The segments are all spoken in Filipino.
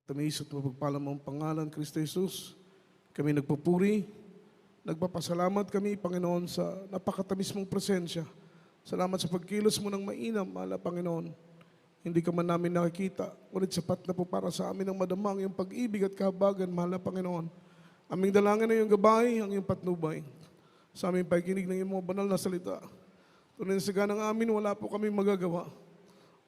Tamis at mapagpalang mong pangalan, Kristo Jesus. Kami nagpupuri, nagpapasalamat kami, Panginoon, sa napakatamis mong presensya. Salamat sa pagkilos mo ng mainam, mahal na Panginoon. Hindi ka man namin nakikita, ngunit sapat na po para sa amin ang madamang iyong pag-ibig at kahabagan, mahal na Panginoon. Aming dalangin na iyong gabay, ang iyong patnubay. Sa aming pakikinig ng iyong mga banal na salita. Tunay na saga ng amin, wala po kami magagawa.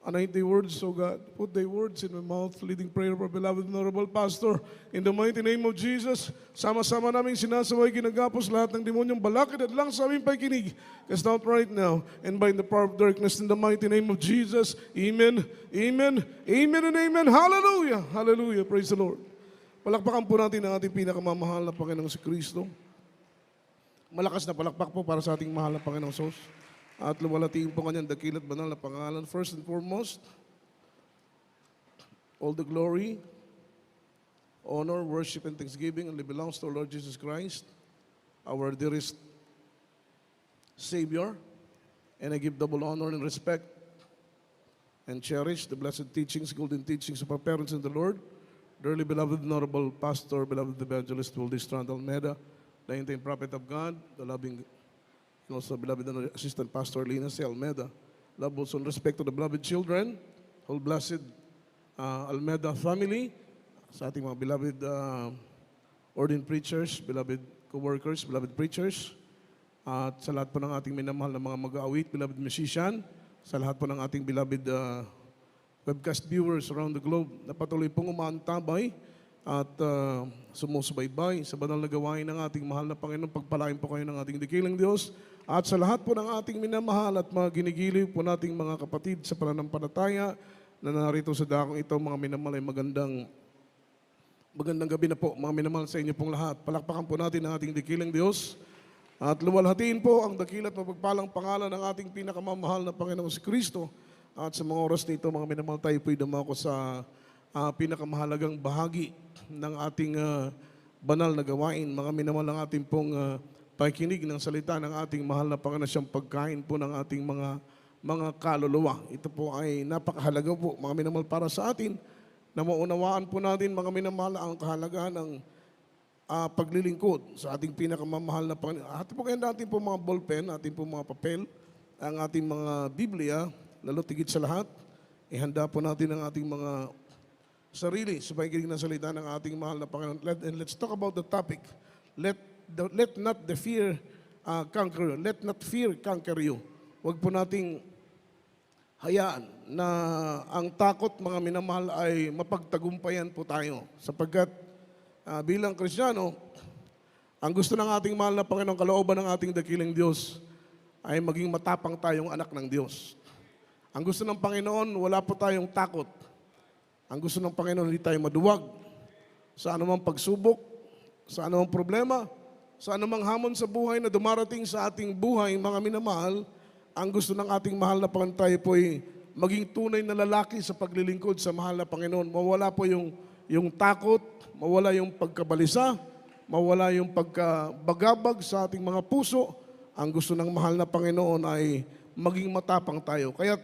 Anoint the words, O God. Put thy words in my mouth, leading prayer for beloved and honorable pastor. In the mighty name of Jesus, sama-sama naming sinasaway, ginagapos lahat ng demonyong balakid at lang sa aming pakikinig. Cast out right now, and by the power of darkness, in the mighty name of Jesus. Amen, amen, amen, and amen. Hallelujah, hallelujah. Praise the Lord. Palakpakan po natin ang ating pinakamamahal na Panginoong si Kristo. Malakas na palakpak po para sa ating mahal na Panginoong Sos. At luwalatiin po kanyang dakilat banal na pangalan. First and foremost, all the glory, honor, worship, and thanksgiving only belongs to our Lord Jesus Christ, our dearest Savior. And I give double honor and respect and cherish the blessed teachings, golden teachings of our parents in the Lord, dearly beloved, honorable pastor, beloved evangelist, Waldy Strand Almeida, the interim prophet of God, the loving and also beloved assistant pastor Lina C. Almeida. Love also and respect to the beloved children, whole blessed Almeida family, sa ating mga beloved ordained preachers, beloved co-workers, beloved preachers, at sa lahat po ng ating minamahal na mga mag-aawit, beloved musician, sa lahat po ng ating beloved webcast viewers around the globe na patuloy pong umaantabay at sumusubaybay sa banal na gawain ng ating mahal na Panginoon. Pagpalain po kayo ng ating dakilang Diyos at sa lahat po ng ating minamahal at mga ginigiliw po nating mga kapatid sa pananampalataya na narito sa dakong ito, mga minamahal ay magandang gabi na po, mga minamahal sa inyo pong lahat. Palakpakan po natin ang ating dakilang Diyos at luwalhatiin po ang dakilat mapagpalang pangalan ng ating pinakamamahal na Panginoong si Kristo. At sa mga oras nito, mga minamahal, tayo po'y dumako sa pinakamahalagang bahagi ng ating banal na gawain. Mga minamahal, ang ating pong pakikinig ng salita ng ating mahal na Panginoon, siyang pagkain po ng ating mga kaluluwa. Ito po ay napakahalaga po, mga minamahal, para sa atin na maunawaan po natin, mga minamahal, ang kahalagahan ng paglilingkod sa ating pinakamamahal na Panginoon. Atin po kayo natin po mga ballpen, atin po mga papel, ang ating mga Biblia, lalo tigit sa lahat, ihanda po natin ang ating mga sarili sa pakikinig ng salita ng ating mahal na Panginoon. And let's talk about the topic. Let not the fear conquer you. Let not fear conquer you. Huwag po nating hayaan na ang takot, mga minamahal, ay mapagtagumpayan po tayo. Sapagkat bilang Kristiyano, ang gusto ng ating mahal na Panginoon, kalooban ng ating dakilang Diyos, ay maging matapang tayong anak ng Diyos. Ang gusto ng Panginoon, wala po tayong takot. Ang gusto ng Panginoon, hindi tayo maduwag sa anumang pagsubok, sa anumang problema, sa anumang hamon sa buhay na dumarating sa ating buhay, mga minamahal. Ang gusto ng ating mahal na Panginoon, tayo po ay maging tunay na lalaki sa paglilingkod sa mahal na Panginoon. Mawala po yung takot, mawala yung pagkabalisa, mawala yung pagkabagabag sa ating mga puso. Ang gusto ng mahal na Panginoon ay maging matapang tayo. Kaya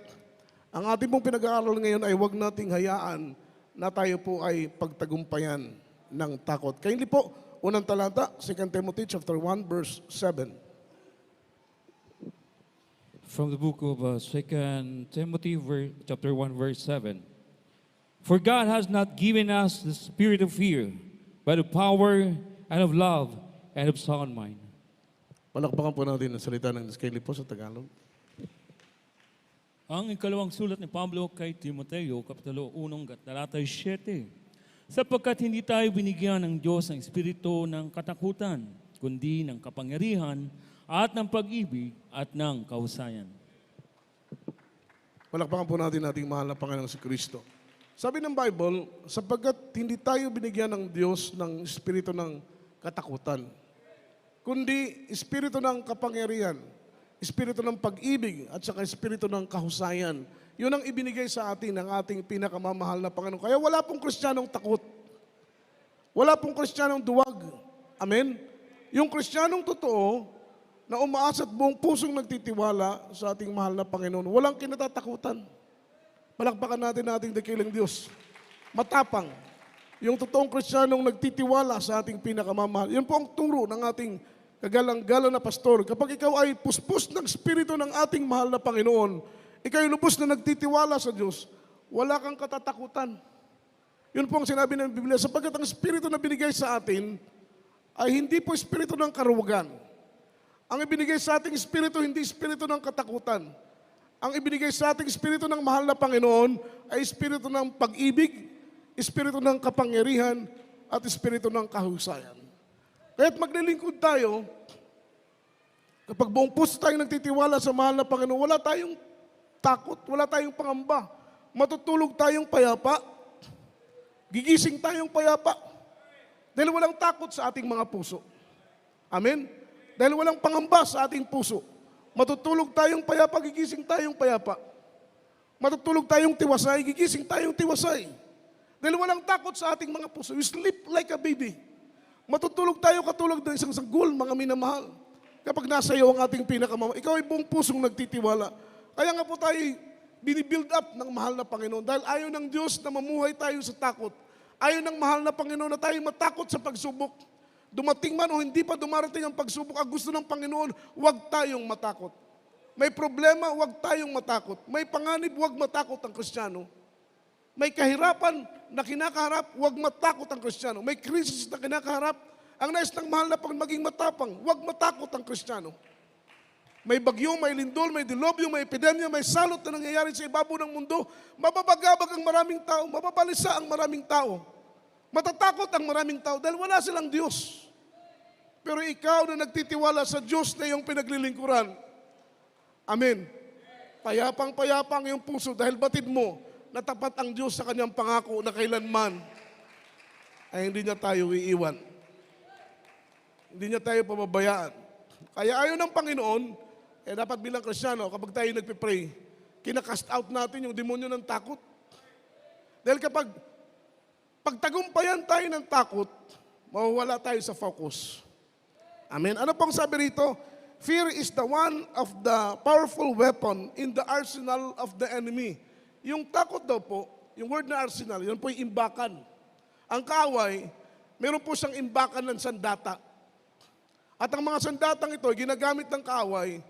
ang ating pong pinag-aaral ngayon ay huwag nating hayaan na tayo po ay pagtagumpayan ng takot. Kaya hindi po, unang talata, 2 Timothy chapter 1, verse 7. From the book of 2 Timothy chapter 1, verse 7. For God has not given us the spirit of fear, but of power and of love and of sound mind. Palakpakan po natin ang salita ng Diskeli po sa Tagalog. Ang ikalawang sulat ni Pablo kay Timoteo, Kapitulo 1, talata 7. Sapagkat hindi tayo binigyan ng Diyos ng espiritu ng katakutan, kundi ng kapangyarihan at ng pag-ibig at ng kahusayan. Palakpakan po natin ating mahal na Panginoong si Kristo. Sabi ng Bible, sapagkat hindi tayo binigyan ng Diyos ng espiritu ng katakutan, kundi espiritu ng kapangyarihan, espiritu ng pag-ibig at saka espiritu ng kahusayan. Yun ang ibinigay sa atin ng ating pinakamamahal na Panginoon. Kaya wala pong Kristiyanong takot. Wala pong Kristiyanong duwag. Amen? Yung Kristiyanong totoo, na umaasa at buong pusong nagtitiwala sa ating mahal na Panginoon, walang kinatatakutan. Palakpakan natin ating dakilang Diyos. Matapang. Yung totoong Kristiyanong nagtitiwala sa ating pinakamamahal. Yan po ang turo ng ating kagalang-galang na pastor. Kapag ikaw ay puspos ng Espiritu ng ating mahal na Panginoon, ikaw ay lubos na nagtitiwala sa Diyos, wala kang katatakutan. Yun po ang sinabi ng Biblia, sapagkat ang Espiritu na binigay sa atin ay hindi po Espiritu ng karuwagan. Ang ibinigay sa ating Espiritu, hindi Espiritu ng katakutan. Ang ibinigay sa ating Espiritu ng mahal na Panginoon ay Espiritu ng pag-ibig, Espiritu ng kapangyarihan, at Espiritu ng kahusayan. Kaya't maglilingkod tayo, kapag buong puso tayong nagtitiwala sa mahal na Panginoon, wala tayong takot, wala tayong pangamba. Matutulog tayong payapa, gigising tayong payapa, dahil walang takot sa ating mga puso. Amen? Dahil walang pangamba sa ating puso. Matutulog tayong payapa, gigising tayong payapa. Matutulog tayong tiwasay, gigising tayong tiwasay. Dahil walang takot sa ating mga puso. We sleep like a baby. Matutulog tayo katulad ng isang sanggol, mga minamahal. Kapag nasa iyo ang ating pinakamamahal, ikaw ay buong pusong nagtitiwala. Kaya nga po tayo binibuild up ng mahal na Panginoon. Dahil ayaw ng Diyos na mamuhay tayo sa takot. Ayaw ng mahal na Panginoon na tayo matakot sa pagsubok. Dumating man o hindi pa dumarating ang pagsubok, ang gusto ng Panginoon, huwag tayong matakot. May problema, huwag tayong matakot. May panganib, huwag matakot ang Kristiyano. May kahirapan na kinakaharap, huwag matakot ang Kristiyano. May krisis na kinakaharap, ang nais ng mahal na Panginoon maging matapang, huwag matakot ang Kristiyano. May bagyo, may lindol, may dilobyo, may epidemya, may salot na nangyayari sa ibabaw ng mundo, mababagabag ang maraming tao, mababalisa ang maraming tao. Matatakot ang maraming tao dahil wala silang Diyos. Pero ikaw na nagtitiwala sa Diyos na iyong pinaglilingkuran, amen. Payapang-payapang iyong puso dahil batid mo na tapat ang Diyos sa kanyang pangako na kailanman ay hindi niya tayo iiwan. Hindi niya tayo pababayaan. Kaya ayaw ng Panginoon, dapat bilang Kristiyano, kapag tayo nagpipray, kinakast out natin yung demonyo ng takot. Dahil kapag pagtagumpayan tayo ng takot, mawawala tayo sa focus. Amen. Ano pong sabi rito? Fear is the one of the powerful weapon in the arsenal of the enemy. Yung takot daw po, yung word na arsenal, yun po yung imbakan. Ang kaaway, meron po siyang imbakan ng sandata. At ang mga sandatang ito, ginagamit ng kaaway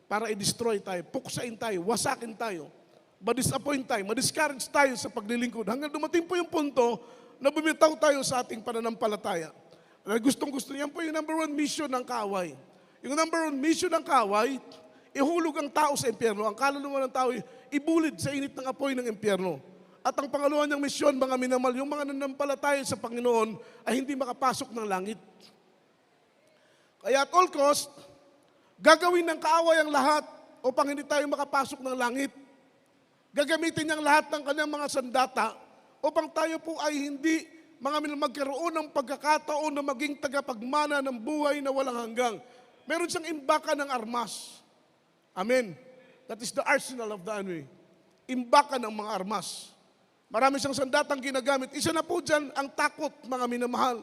para i-destroy tayo, puksain tayo, wasakin tayo, ma-disappoint tayo, ma-discourage tayo sa paglilingkod. Hanggang dumating po yung punto na bumitaw tayo sa ating pananampalataya. Gustong-gusto niyan po yung number one mission ng kaaway. Yung number one mission ng kaaway, ihulog ang tao sa impyerno. Ang kaluluwa ng tao, ibulid sa init ng apoy ng impyerno. At ang pangalawa niyang misyon, mga minamahal, yung mga nanampalataya sa Panginoon ay hindi makapasok ng langit. Kaya at all cost, gagawin ng kaaway ang lahat upang hindi tayo makapasok ng langit. Gagamitin niyang lahat ng kanyang mga sandata upang tayo po ay hindi magkaroon ng pagkakataon na maging tagapagmana ng buhay na walang hanggang. Meron siyang imbakan ng armas. Amen. That is the arsenal of the enemy. Imbakan ng mga armas. Marami siyang sandatang ginagamit. Isa na po dyan ang takot, mga minamahal.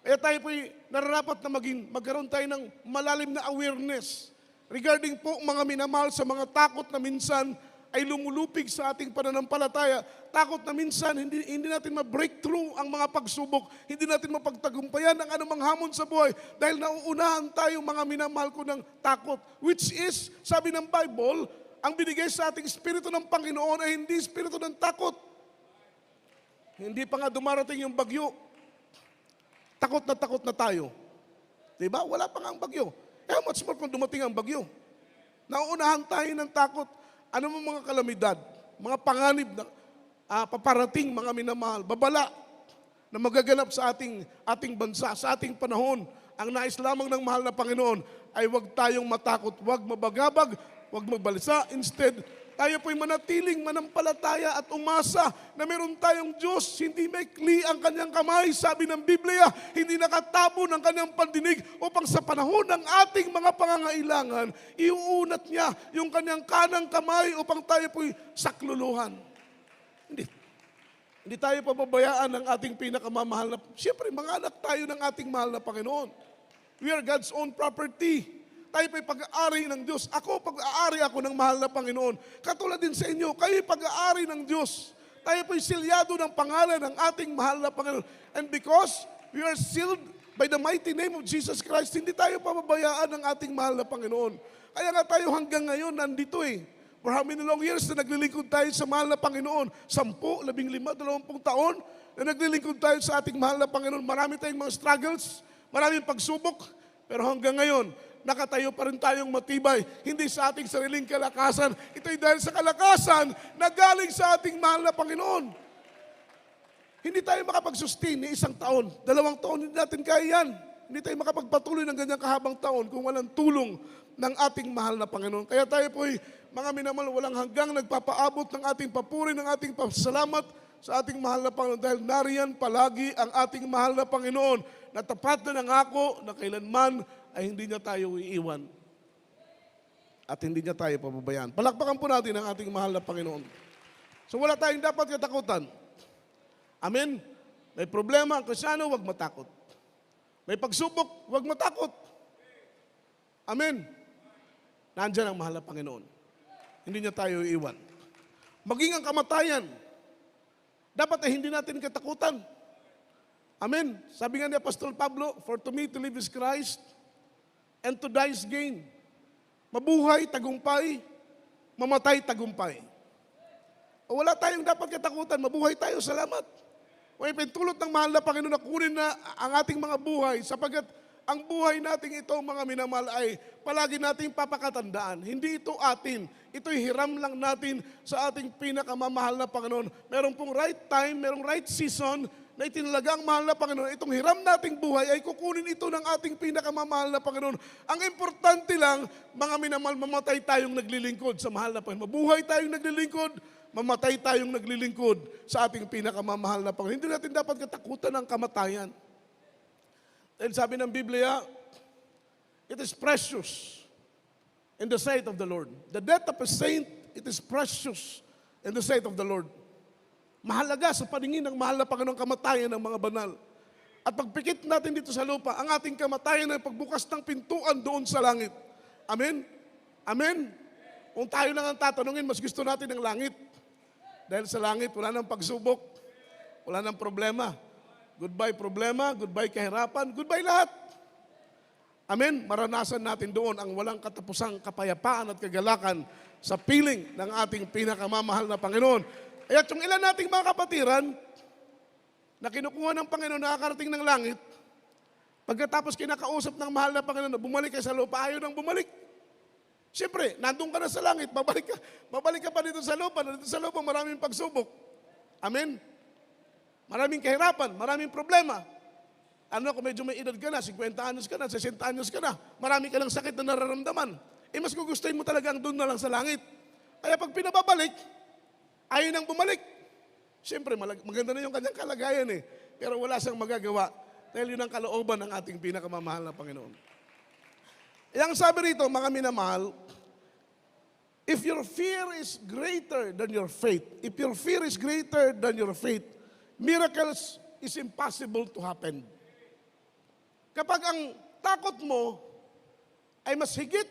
Kaya tayo po'y nararapat na magkaroon tayo ng malalim na awareness regarding po mga minamahal sa mga takot na minsan ay lumulupig sa ating pananampalataya. Takot na minsan hindi natin ma-breakthrough ang mga pagsubok, hindi natin mapagtagumpayan ang anumang hamon sa buhay dahil nauunahan tayo mga minamahal ko ng takot. Which is, sabi ng Bible, ang binigay sa ating Espiritu ng Panginoon ay hindi Espiritu ng takot. Hindi pa nga dumarating yung bagyo. Takot na tayo. Diba? Wala pa nga ang bagyo. Much more kung dumating ang bagyo. Nauunahan tayo ng takot. Ano mo mga kalamidad, mga panganib na paparating, mga minamahal, babala na magaganap sa ating bansa, sa ating panahon. Ang nais lamang ng mahal na Panginoon ay huwag tayong matakot, huwag mabagabag, huwag magbalisa. Instead, tayo po'y manatiling manampalataya at umasa na meron tayong Diyos. Hindi maikli ang kanyang kamay, sabi ng Biblia, hindi nakatabo ng kanyang pandinig upang sa panahon ng ating mga pangangailangan, iuunat niya yung kanyang kanang kamay upang tayo po'y sakluluhan. Hindi tayo pababayaan ng ating pinakamamahal na, siyempre, mga anak tayo ng ating mahal na Panginoon. We are God's own property. Tayo pa'y pag-aari ng Diyos. Ako, pag-aari ako ng mahal na Panginoon. Katulad din sa inyo, kayo pag-aari ng Diyos. Tayo po'y silyado ng pangalan ng ating mahal na Panginoon. And because we are sealed by the mighty name of Jesus Christ, hindi tayo pababayaan ng ating mahal na Panginoon. Kaya nga tayo hanggang ngayon nandito eh. For how many long years na naglilingkod tayo sa mahal na Panginoon? 10, 15, 20 taon na naglilingkod tayo sa ating mahal na Panginoon. Marami tayong mga struggles, maraming pagsubok, pero hanggang ngayon, nakatayo pa rin tayong matibay. Hindi sa ating sariling kalakasan. Ito'y dahil sa kalakasan na galing sa ating mahal na Panginoon. Hindi tayo makapag-sustain ni 1 taon, 2 taon, hindi natin kaya yan. Hindi tayo makapagpatuloy ng ganyang kahabang taon kung walang tulong ng ating mahal na Panginoon. Kaya tayo po'y mga minamahal, walang hanggang nagpapaabot ng ating papuri, ng ating pasalamat sa ating mahal na Panginoon. Dahil nariyan palagi ang ating mahal na Panginoon na tapat na nangako na kailanman ay hindi niya tayo iiwan. At hindi niya tayo pababayaan. Palakpakan po natin ang ating mahal na Panginoon. So wala tayong dapat katakutan. Amen? May problema ang Kristyano, huwag matakot. May pagsubok, huwag matakot. Amen? Nandiyan ang mahal na Panginoon. Hindi niya tayo iiwan. Maging ang kamatayan, dapat ay hindi natin katakutan. Amen? Sabi nga ni Apostol Pablo, for to me to live is Christ, and to die is gain. Mabuhay, tagumpay, mamatay, tagumpay. O wala tayong dapat katakutan, mabuhay tayo, salamat. May pintulot ng mahal na Panginoon na kunin na ang ating mga buhay sapagkat ang buhay nating ito, mga minamahal, ay palagi nating papakatandaan. Hindi ito atin. Ito'y hiram lang natin sa ating pinakamamahal na Panginoon. Meron pong right time, merong right season na itinalaga ang mahal na Panginoon. Itong hiram nating buhay ay kukunin ito ng ating pinakamamahal na Panginoon. Ang importante lang, mga minamahal, mamatay tayong naglilingkod sa mahal na Panginoon. Mabuhay tayong naglilingkod, mamatay tayong naglilingkod sa ating pinakamamahal na Panginoon. Hindi natin dapat katakutan ng kamatayan. Dahil sabi ng Biblia, it is precious in the sight of the Lord. The death of a saint, it is precious in the sight of the Lord. Mahalaga sa paningin ng mahal na Panginoong kamatayan ng mga banal. At pagpikit natin dito sa lupa, ang ating kamatayan ay pagbukas ng pintuan doon sa langit. Amen? Amen? Kung tayo lang ang tatanungin, mas gusto natin ang langit. Dahil sa langit, wala nang pagsubok, wala nang problema. Goodbye problema, goodbye kahirapan, goodbye lahat. Amen? Maranasan natin doon ang walang katapusang kapayapaan at kagalakan sa piling ng ating pinakamamahal na Panginoon. Kaya yung ilan nating mga kapatiran na kinukuha ng Panginoon, nakakarating ng langit, pagkatapos kinakausap ng mahal na Panginoon na bumalik ka sa lupa, ayaw nang bumalik. Siyempre, nandun ka na sa langit, babalik ka pa dito sa lupa, dito sa lupa maraming pagsubok. Amen? Maraming kahirapan, maraming problema. Ano kung medyo may edad ka na, 50 anos ka na, 60 anos ka na, marami ka ng sakit na nararamdaman. Mas gugustuhin mo talagang doon na lang sa langit. Kaya pag pinababalik, ayaw nang bumalik. Siyempre, maganda na yung kanyang kalagayan eh. Pero wala siyang magagawa dahil yun ang kalooban ng ating pinakamamahal na Panginoon. Yang sabi rito, mga minamahal, if your fear is greater than your faith, miracles is impossible to happen. Kapag ang takot mo ay mas higit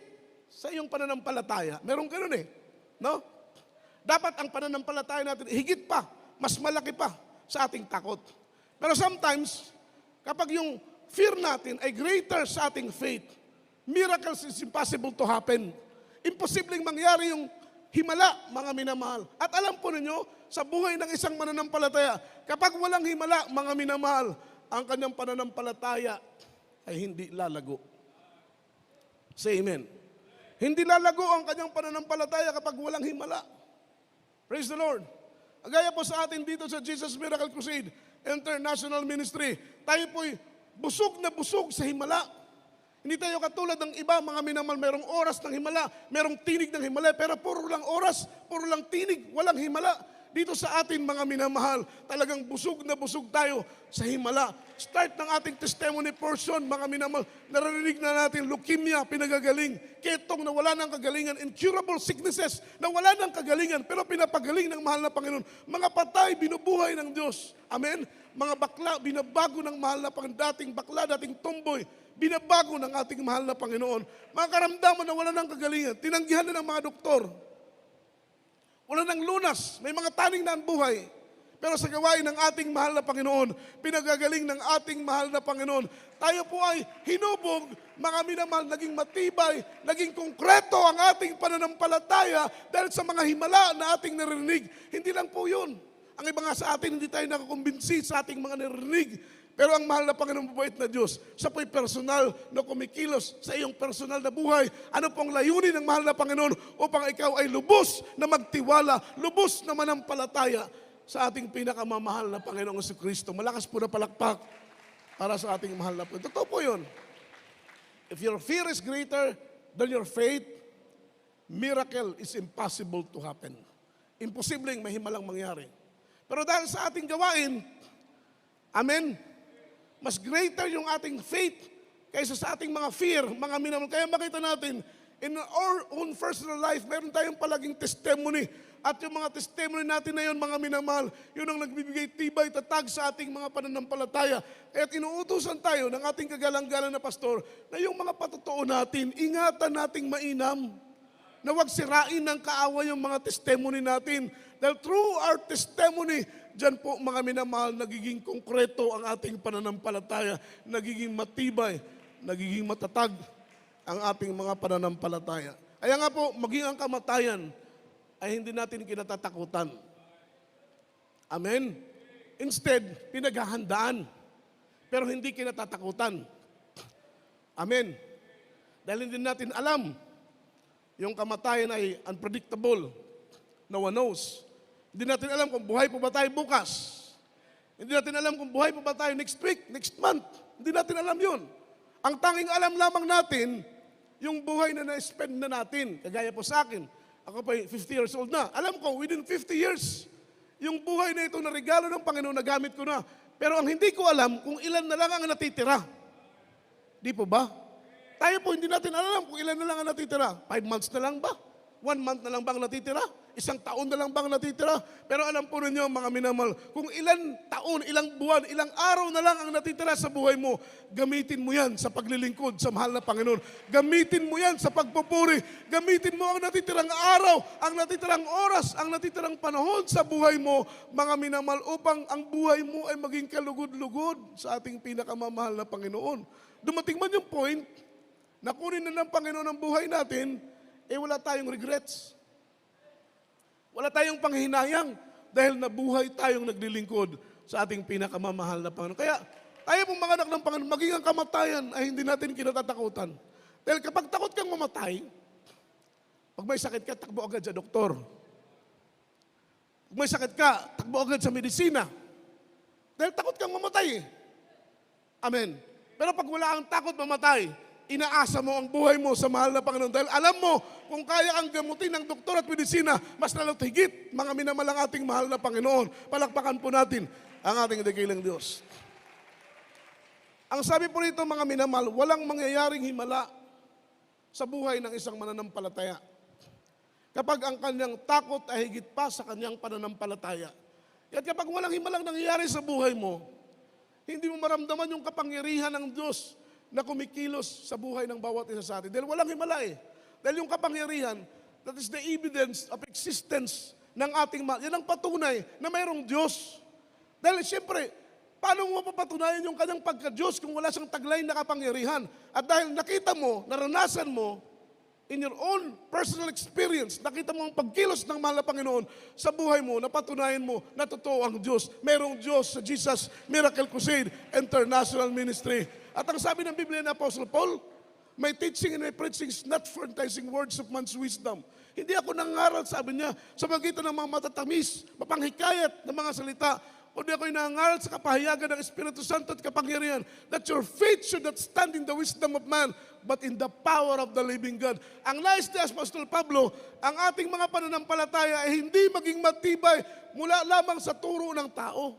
sa iyong pananampalataya, merong ganun eh, no? Dapat ang pananampalataya natin higit pa, mas malaki pa sa ating takot. Pero sometimes, kapag yung fear natin ay greater sa ating faith, miracles is impossible to happen. Imposibleng mangyari yung himala, mga minamahal. At alam po ninyo, sa buhay ng isang mananampalataya, kapag walang himala, mga minamahal, ang kanyang pananampalataya ay hindi lalago. Say amen. Hindi lalago ang kanyang pananampalataya kapag walang himala. Praise the Lord. Gaya po sa atin dito sa Jesus Miracle Crusade International Ministry, tayo po'y busog na busog sa himala. Hindi tayo katulad ng iba, mga minamahal, merong oras ng himala, merong tinig ng himala, pero puro lang oras, puro lang tinig, walang himala. Dito sa atin, mga minamahal, talagang busog na busog tayo sa himala. Start ng ating testimony portion, mga minamahal, naririnig na natin leukemia, pinagagaling, ketong na wala ng kagalingan, incurable sicknesses na wala ng kagalingan, pero pinapagaling ng mahal na Panginoon. Mga patay, binubuhay ng Diyos. Amen? Mga bakla, binabago ng mahal na Panginoon. Dating bakla, dating tomboy, binabago ng ating mahal na Panginoon. Mga karamdaman na wala ng kagalingan, tinanggihan na ng mga doktor. Wala ng lunas, may mga taning na ang buhay. Pero sa gawain ng ating mahal na Panginoon, pinagagaling ng ating mahal na Panginoon, tayo po ay hinubog, mga minamahal, naging matibay, naging konkreto ang ating pananampalataya dahil sa mga himala na ating narinig. Hindi lang po yun. Ang iba nga sa atin, hindi tayo nakakumbinsi sa ating mga narinig. Pero ang mahal na Panginoon, mabait na Diyos, siya po'y personal na kumikilos sa iyong personal na buhay. Ano pong layunin ng mahal na Panginoon upang ikaw ay lubos na magtiwala, lubos na manampalataya sa ating pinakamamahal na Panginoong Jesucristo. Malakas po na palakpak para sa ating mahal na Panginoon. Totoo po yun. If your fear is greater than your faith, miracle is impossible to happen. Imposibleng may himalang mangyari. Pero dahil sa ating gawain, amen, mas greater yung ating faith kaysa sa ating mga fear, mga minamahal. Kaya makita natin, in our own personal life, meron tayong palaging testimony. At yung mga testimony natin na yun, mga minamahal, yun ang nagbibigay tibay, tatag sa ating mga pananampalataya. Kaya inuutusan tayo ng ating kagalang-galang na pastor na yung mga patotoo natin, ingatan nating mainam. Na huwag sirain ng kaaway yung mga testimony natin. Dahil through our testimony, dyan po mga minamahal, nagiging konkreto ang ating pananampalataya, nagiging matibay, nagiging matatag ang ating mga pananampalataya. Kaya nga po, maging ang kamatayan ay hindi natin kinatatakutan. Amen? Instead, pinaghahandaan, pero hindi kinatatakutan. Amen? Dahil hindi natin alam, yung kamatayan ay unpredictable. No one knows. Hindi natin alam kung buhay pa ba tayo bukas. Hindi natin alam kung buhay pa ba tayo next week, next month. Hindi natin alam yun. Ang tanging alam lamang natin, yung buhay na na-spend na natin. Kagaya po sa akin, ako pa 50 years old na. Alam ko, within 50 years, yung buhay na ito na regalo ng Panginoon, nagamit ko na. Pero ang hindi ko alam, kung ilan na lang ang natitira. Di po ba? Tayo po, hindi natin alam kung ilan na lang ang natitira. 5 months na lang ba? 1 month na lang ba ang natitira? 1 taon na lang ba ang natitira? Pero alam po ninyo, mga minamahal, kung ilang taon, ilang buwan, ilang araw na lang ang natitira sa buhay mo, gamitin mo yan sa paglilingkod sa mahal na Panginoon. Gamitin mo yan sa pagpupuri. Gamitin mo ang natitirang araw, ang natitirang oras, ang natitirang panahon sa buhay mo, mga minamahal, upang ang buhay mo ay maging kalugod-lugod sa ating pinakamamahal na Panginoon. Dumating man yung point, na kunin na ng Panginoon ang buhay natin, wala tayong regrets. Wala tayong panghinayang dahil nabuhay tayong naglilingkod sa ating pinakamamahal na Panginoon. Kaya tayo pong mga anak ng Panginoon, maging ang kamatayan ay hindi natin kinatatakutan. Dahil kapag takot kang mamatay, pag may sakit ka, takbo agad sa doktor. Pag may sakit ka, takbo agad sa medisina. Dahil takot kang mamatay. Amen. Pero pag wala kang takot mamatay, inaasa mo ang buhay mo sa mahal na Panginoon. Dahil alam mo, kung kaya kang gamutin ng doktor at medisina, mas lalo't higit, mga minamalang ating mahal na Panginoon. Palakpakan po natin ang ating dakilang Diyos. Ang sabi po rito, mga minamahal, walang mangyayaring himala sa buhay ng isang mananampalataya. Kapag ang kanyang takot ay higit pa sa kanyang pananampalataya. At kapag walang himalang nangyayari sa buhay mo, hindi mo maramdaman yung kapangyarihan ng Diyos na kumikilos sa buhay ng bawat isa sa atin. Dahil walang himala eh. Dahil yung kapangyarihan, that is the evidence of existence ng ating mahal. Yan ang patunay na mayroong Diyos. Dahil siyempre, paano mo mapapatunayan yung kanyang pagka-Diyos kung wala siyang taglay na kapangyarihan? At dahil nakita mo, naranasan mo, in your own personal experience, nakita mo ang pagkilos ng mahal na Panginoon sa buhay mo, napatunayan mo na totoo ang Diyos. Mayroong Diyos sa Jesus Miracle Crusade International Ministry. At ang sabi ng Biblia ni Apostle Paul, my teaching and my preaching is not for enticing words of man's wisdom. Hindi ako nangaral, sabi niya, sa magitan ng mga matatamis, mapanghikayat ng mga salita, kundi ako'y nangaral sa kapahayagan ng Espiritu Santo at kapangyarihan, that your faith should not stand in the wisdom of man, but in the power of the living God. Ang nais ni Apostol Pablo, ang ating mga pananampalataya ay hindi maging matibay mula lamang sa turo ng tao.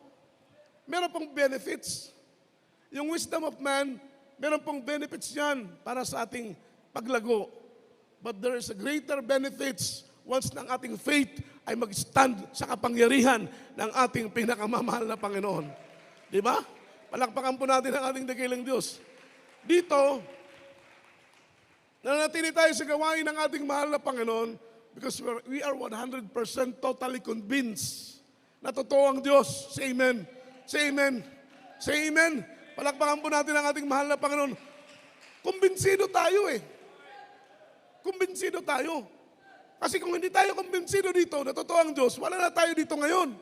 Meron pong benefits. Yung wisdom of man, meron pong benefits yan para sa ating paglago. But there is a greater benefits once ng ating faith ay mag-stand sa kapangyarihan ng ating pinakamamahal na Panginoon. Di ba? Palakpakan po natin ang ating dakilang Diyos. Dito, nananatili tayo sa gawain ng ating mahal na Panginoon because we are 100% totally convinced na totoo ang Diyos. Say amen. Say amen. Say amen. Palakpakan po natin ang ating mahal na Panginoon. Kumbinsido tayo eh. Kumbinsido tayo. Kasi kung hindi tayo kumbinsido dito na totoo ang Diyos, wala na tayo dito ngayon.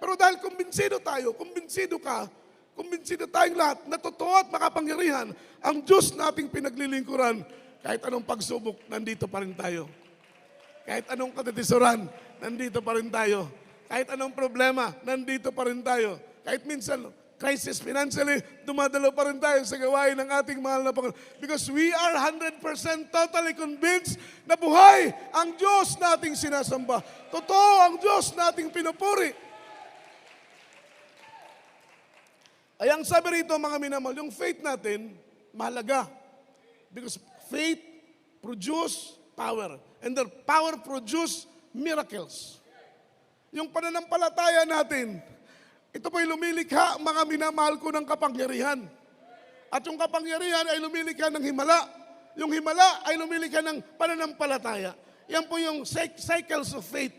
Pero dahil kumbinsido tayo, kumbinsido ka, kumbinsido tayong lahat na totoo at makapangyarihan ang Diyos na ating pinaglilingkuran, kahit anong pagsubok, nandito pa rin tayo. Kahit anong katitisuran, nandito pa rin tayo. Kahit anong problema, nandito pa rin tayo. Kahit minsan, crisis financially, dumadalo pa rin tayo sa gawain ng ating mahal na Panginoon. Because we are 100% totally convinced na buhay ang Diyos nating sinasamba. Totoo ang Diyos nating pinupuri. Ay ang sabi rito mga minamahal, yung faith natin, mahalaga. Because faith produce power. And the power produce miracles. Yung pananampalataya natin, ito po'y lumilikha, mga minamahal ko, ng kapangyarihan. At yung kapangyarihan ay lumilikha ng himala. Yung himala ay lumilikha ng pananampalataya. Yan po yung cycles of faith.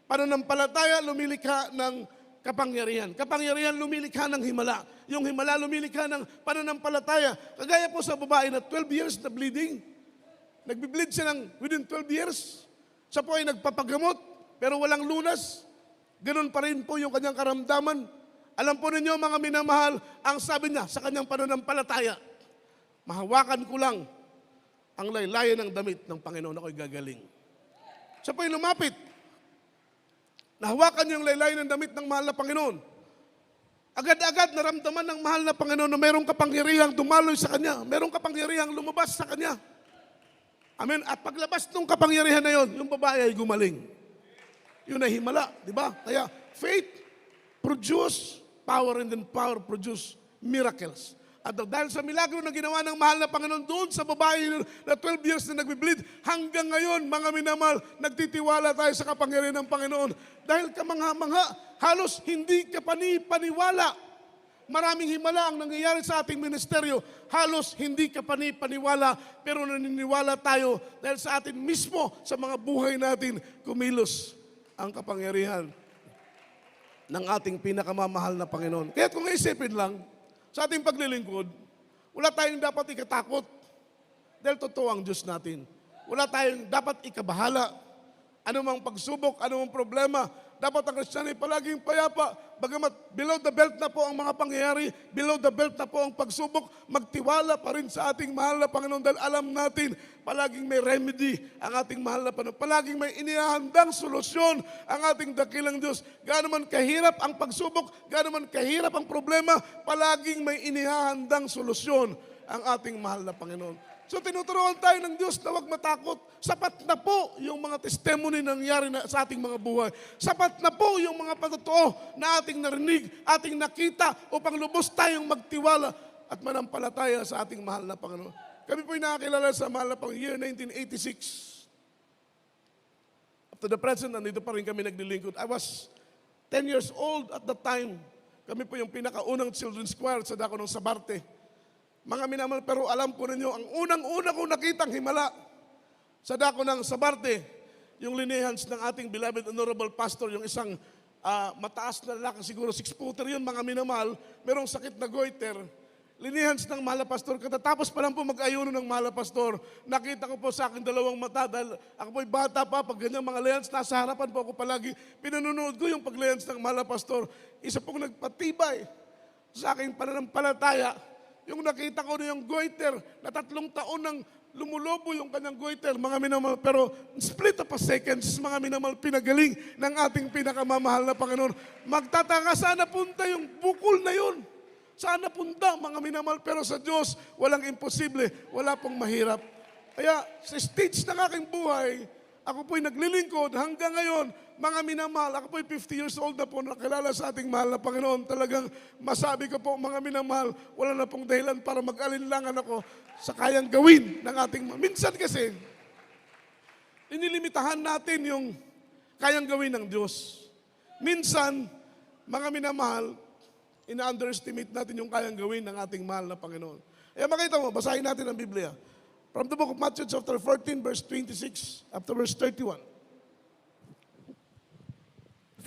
Pananampalataya, lumilikha ng kapangyarihan. Kapangyarihan, lumilikha ng himala. Yung himala, lumilikha ng pananampalataya. Kagaya po sa babae na 12 years na bleeding. Nagbi-bleed siya ng within 12 years. Siya po ay nagpapagamot, pero walang lunas. Ganun pa rin po yung kanyang karamdaman. Alam po ninyo mga minamahal, ang sabi niya sa kanyang pananampalataya, mahawakan ko lang ang laylayan ng damit ng Panginoon, ako'y gagaling. Siya po ay lumapit. Nahawakan niya yung laylayan ng damit ng mahal na Panginoon. Agad-agad naramdaman ng mahal na Panginoon na mayroong kapangyarihang dumaloy sa kanya. Mayroong kapangyarihang lumabas sa kanya. Amen. At paglabas ng kapangyarihan na yon, yung babae ay gumaling. Yun ay himala, di ba? Kaya faith produce power, and then power produce miracles. At dahil sa milagro na ginawa ng mahal na Panginoon doon sa babae na 12 years na nagbe-bleed, hanggang ngayon, mga minamahal, nagtitiwala tayo sa kapangyarihan ng Panginoon. Dahil kamangha-mangha, halos hindi ka paniwala. Maraming himala ang nangyayari sa ating ministeryo. Halos hindi ka paniwala, pero naniniwala tayo dahil sa atin mismo, sa mga buhay natin, kumilos ang kapangyarihan ng ating pinakamamahal na Panginoon. Kaya kung isipin lang, sa ating paglilingkod, wala tayong dapat ikatakot dahil totoo ang Diyos natin. Wala tayong dapat ikabahala. Anumang pagsubok, anumang problema, dapat ang Kristiyano ay palaging payapa. Bagamat below the belt na po ang mga pangyayari, below the belt na po ang pagsubok, magtiwala pa rin sa ating mahal na Panginoon dahil alam natin, palaging may remedy ang ating mahal na Panginoon. Palaging may inihahandang solusyon ang ating dakilang Diyos. Gaano man kahirap ang pagsubok, gaano man kahirap ang problema, palaging may inihahandang solusyon ang ating mahal na Panginoon. So tinuturuan tayo ng Diyos na huwag matakot. Sapat na po yung mga testimony na nangyari sa ating mga buhay. Sapat na po yung mga patotoo na ating narinig, ating nakita upang lubos tayong magtiwala at manampalataya sa ating mahal na Panginoon. Kami po'y nakakilala sa mahal na Panginoon, year 1986. Up to the present, nandito pa rin kami naglilingkod. I was 10 years old at that time. Kami po yung pinakaunang children's choir sa dako ng Sabarte. Mga minamahal, pero alam ko ninyo, ang unang-una kong nakitang himala sa dako ng Sabarte, yung lineage ng ating beloved honorable pastor, yung isang mataas na lalaki, siguro 6-footer yun, mga minamahal, merong sakit na goiter. Lineage ng mahal na pastor, katatapos pa lang po mag-ayuno ng mahal na pastor, nakita ko po sa akin dalawang mata, dahil ako po'y bata pa, pag ganyang mga lineage, nasa harapan po ako palagi, pinanonood ko yung pag-lineage ng mahal na pastor, isa pong nagpatibay sa aking pananampalataya. Yung nakita ko na yung goiter, na 3 taon nang lumulobo yung kanyang goiter, mga minamahal, pero split of a seconds, mga minamahal, pinagaling ng ating pinakamamahal na Panginoon. Magtataka, saan napunta yung bukol na yun? Saan napunta, mga minamahal? Pero sa Diyos, walang imposible, wala pong mahirap. Kaya sa stage ng aking buhay, ako po'y naglilingkod hanggang ngayon, mga minamahal, ako po'y 50 years old na po, nakilala sa ating mahal na Panginoon. Talagang masabi ko po, mga minamahal, wala na pong dahilan para mag-alinlangan ako sa kayang gawin ng ating... Minsan kasi, inilimitahan natin yung kayang gawin ng Diyos. Minsan, mga minamahal, ina-underestimate natin yung kayang gawin ng ating mahal na Panginoon. Kaya makita mo, basahin natin ang Biblia. From the book of Matthew chapter 14, verse 26, up to verse 31.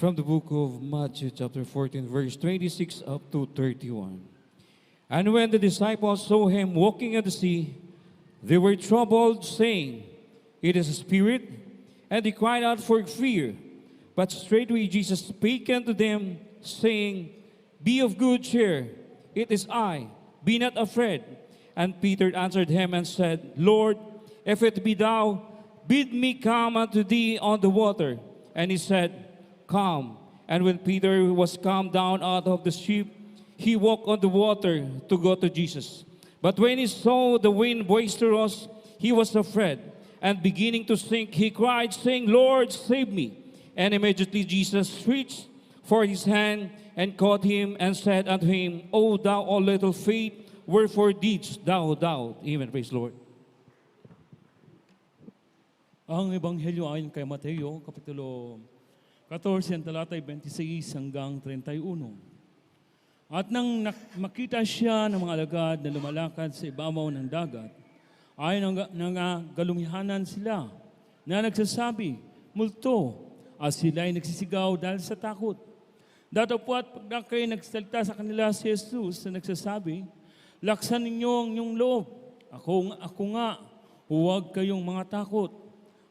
from the book of Matthew, chapter 14, verse 26 up to 31. And when the disciples saw him walking on the sea, they were troubled, saying, "It is a spirit," and they cried out for fear. But straightway Jesus spake unto them, saying, "Be of good cheer, it is I, be not afraid." And Peter answered him and said, "Lord, if it be thou, bid me come unto thee on the water." And he said, "Come." And when Peter was come down out of the ship, he walked on the water to go to Jesus. But when he saw the wind boisterous, he was afraid, and beginning to sink, he cried, saying, "Lord, save me." And immediately Jesus reached for his hand and caught him and said unto him, "O thou of little faith, wherefore didst thou doubt?" Amen. Praise the Lord. Ang Ebanghelyo ayon kay Mateo, Kapitulo 14, talatay 26 hanggang 31. At nang makita siya ng mga alagad na lumalakad sa ibabaw ng dagat, ay nangagalumihanan sila na nagsasabi, "Multo," at sila ay nagsisigaw dahil sa takot. Datapwat pagdakay nagsalita sa kanila si Jesus na nagsasabi, "Laksan ninyo ang inyong loob. Ako nga, huwag kayong mga takot."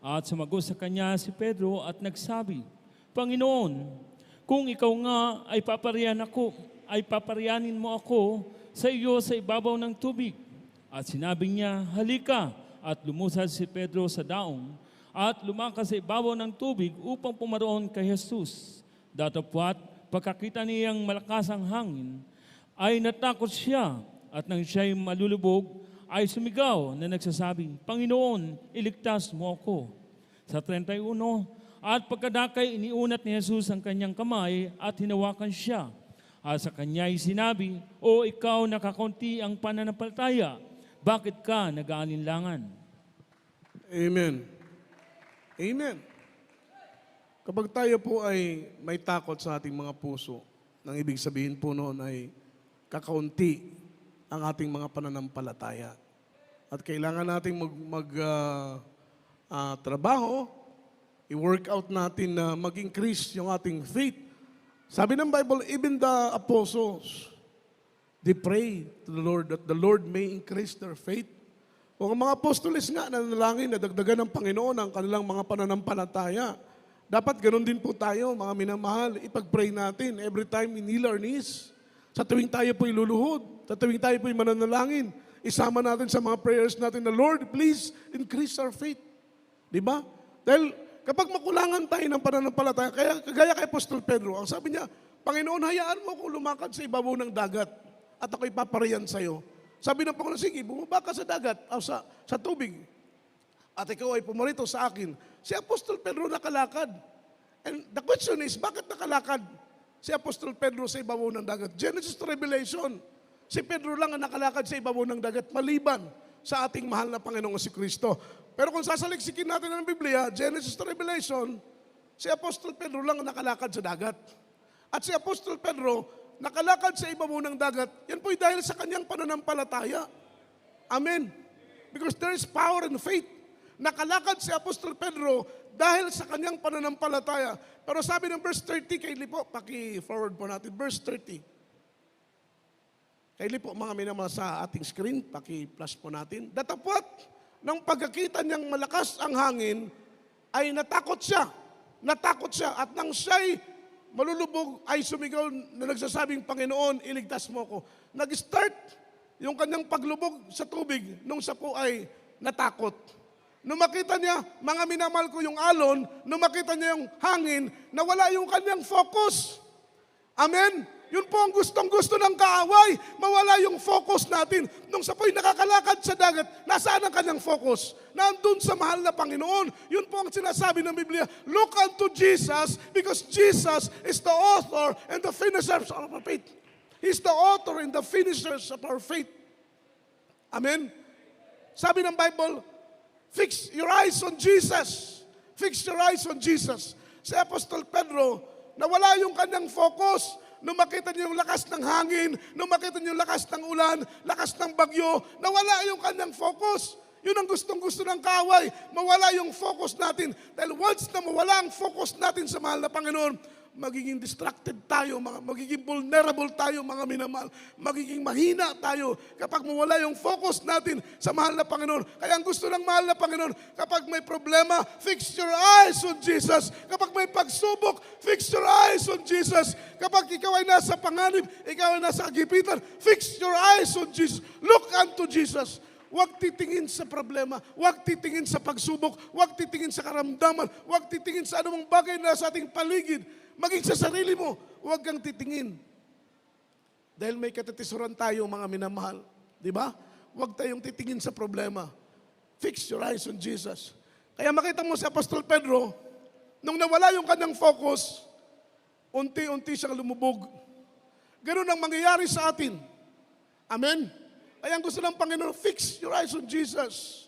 At sumagot sa kanya si Pedro at nagsabi, "Panginoon, kung ikaw nga ay paparianin mo ako sa iyo sa ibabaw ng tubig." At sinabi niya, "Halika." At lumusad si Pedro sa daong at lumakas sa ibabaw ng tubig upang pumaroon kay Jesus. Datapwat, pagkakita niyang malakas ang hangin, ay natakot siya at nang siya'y malulubog, ay sumigaw na nagsasabing, "Panginoon, iligtas mo ako." Sa 31, at pagkadakay iniunat ni Jesus ang kanyang kamay at hinawakan siya. At sa kanya'y sinabi, "O ikaw nakakunti ang pananampalataya, bakit ka nag-aalinlangan?" Amen. Amen. Kapag tayo po ay may takot sa ating mga puso, nang ibig sabihin po noon ay kakaunti ang ating mga pananampalataya. At kailangan nating trabaho, i-work out natin na mag-increase yung ating faith. Sabi ng Bible, even the apostles, they pray to the Lord that the Lord may increase their faith. Kung ang mga apostoles nga nanalangin na dagdagan ng Panginoon ang kanilang mga pananampalataya, dapat ganun din po tayo, mga minamahal, ipag-pray natin every time we kneel our knees. Sa tuwing tayo po'y luluhod, sa tuwing tayo po'y mananalangin, isama natin sa mga prayers natin na, "Lord, please increase our faith." Di ba? Dahil kapag makulangan tayo ng pananampalataya, kagaya kay Apostol Pedro, ang sabi niya, "Panginoon, hayaan mo ko lumakad sa ibabaw ng dagat at ako'y paparian sa'yo." Sabi ng Panginoon, "Sige, bumaba ka sa dagat, sa tubig, at ikaw ay pumarito sa akin." Si Apostol Pedro nakalakad. And the question is, bakit nakalakad si Apostol Pedro sa ibabaw ng dagat? Genesis to Revelation, si Pedro lang ang nakalakad sa ibabaw ng dagat, maliban sa ating mahal na Panginoong si Kristo. Pero kung sasaliksikin natin ang Biblia, Genesis to Revelation, si Apostol Pedro lang ang nakalakad sa dagat. At si Apostol Pedro, nakalakad sa ibabaw ng dagat, yan po'y dahil sa kanyang pananampalataya. Amen. Because there is power in faith. Nakalakad si Apostol Pedro dahil sa kanyang pananampalataya. Pero sabi ng verse 30, Kaylee po, paki-forward po natin, verse 30. Kaylee po, mga minamahal sa ating screen, paki-flash po natin. Datapwat, nang pagkakita niyang malakas ang hangin, ay natakot siya. Natakot siya. At nang siya'y malulubog, ay sumigaw na nagsasabing, "Panginoon, iligtas mo ko." Nag-start yung kanyang paglubog sa tubig nung siya po ay natakot. Nung makita niya, mga minamahal ko, yung alon, nung makita niya yung hangin, nawala yung kanyang focus. Amen? Yun po ang gustong-gusto ng kaaway. Mawala yung focus natin. Nung sa po'y nakakalakad sa dagat, nasaan ang kanyang focus? Nandun sa mahal na Panginoon. Yun po ang sinasabi ng Biblia. Look unto Jesus because Jesus is the author and the finisher of our faith. He's the author and the finisher of our faith. Amen? Sabi ng Bible, fix your eyes on Jesus. Fix your eyes on Jesus. Si Apostol Pedro, nawala yung kanyang focus. Nung makita niyo yung lakas ng hangin, nung makita niyo yung lakas ng ulan, lakas ng bagyo, nawala yung kanyang focus. Yun ang gustong-gusto ng kaaway. Mawala yung focus natin. Dahil once na mawala ang focus natin sa mahal na Panginoon, magiging distracted tayo, magiging vulnerable tayo mga minamahal, magiging mahina tayo kapag mawala yung focus natin sa mahal na Panginoon. Kaya ang gusto ng mahal na Panginoon, kapag may problema, fix your eyes on Jesus. Kapag may pagsubok, fix your eyes on Jesus. Kapag ikaw ay nasa panganib, ikaw ay nasa kagipitan, fix your eyes on Jesus. Look unto Jesus. Huwag titingin sa problema, huwag titingin sa pagsubok, huwag titingin sa karamdaman, huwag titingin sa anumang bagay na sa ating paligid. Maging sa sarili mo, huwag kang titingin. Dahil may katatisuran tayo mga minamahal. Di ba? Huwag tayong titingin sa problema. Fix your eyes on Jesus. Kaya makita mo si Apostol Pedro, nung nawala yung kanyang focus, unti-unti siyang lumubog. Ganun ang mangyayari sa atin. Amen? Kaya ang gusto ng Panginoon, fix your eyes on Jesus.